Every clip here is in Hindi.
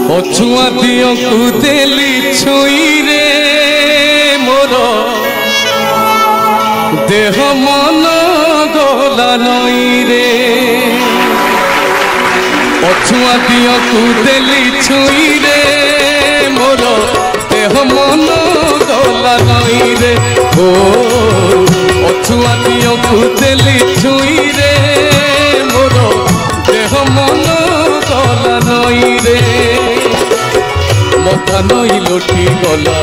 पछुआ दियो कुदेली छुई रे मोर देह मन गला नई रे पछुआ दियो कुदेली छुई रे मोर देह मन गला नई रे ओ पछुआ दियो कुदेली छुई रे मोर देह मन गला नई रे मथा नई लोटी गला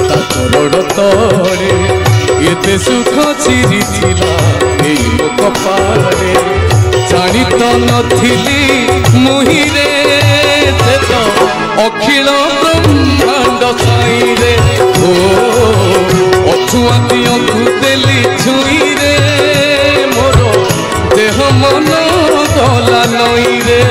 ता करोड़ तले एते सुख चिरी थिला ए कपारे जानी तो नथिली मुही रे से तो अखिल ब्रह्मांड साई रे ओ अछुआ दियो कुदेली छुई रे मोर देह मन गला नई रे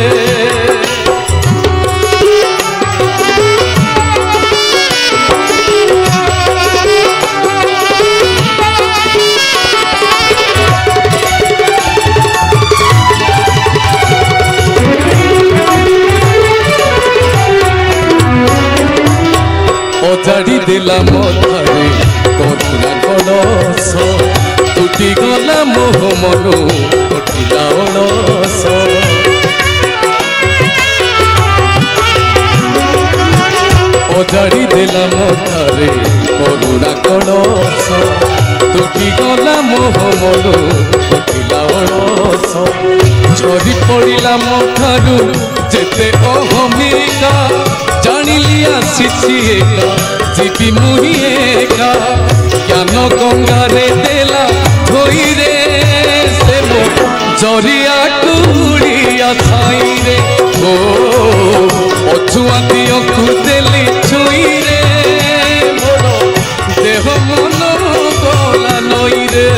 ओजाड़ी देला मथारे कटुरा कलस टूटी गला मोह मनु कटिला अलस ओजाड़ी देला मथारे कटुरा कलस टूटी गला मोह मनु कटिला अलस झरी पड़िला मथारू जेते अहमिका जानिली आसीछि एका जीवी मुही एका ज्ञान गंगा रे देला धोई रे से मो जरिया कुड़िया छाई रे ओ अछुआ दियो कुदेली छुई रे मोर देह मन गला नई रे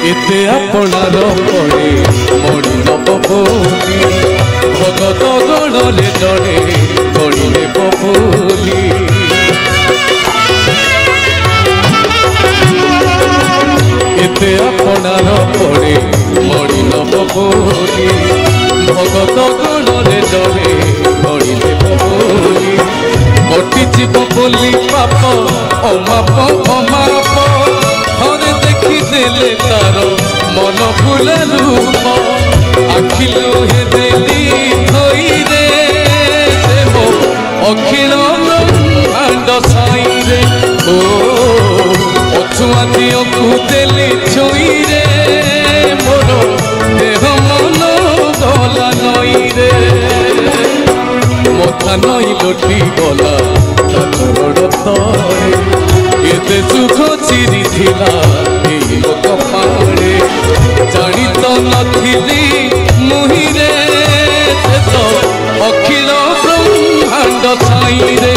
एते आपणार पड़े मणि नबोली भगत गणले जड़े गणिले बबोली एते आपणार पड़े मणि नबोली भगत गणले जड़े गणिले बबोली कटि जीव बोली पाप अमाप अमाप हरे देखी देले तार मन फुल रूप आखिल हे देली धोई रे से मो अखिल ब्रह्मांड साई रे ओ अछुआ दियो कुदेली छुई रे मोर देह मन गला नई रे मथा नई लोटी गला ता करोड़ तले एते सुख चिरी थिला ए कपारे जानी तो नथिली मुही रे तो अखिल ब्रह्मांड छाई रे।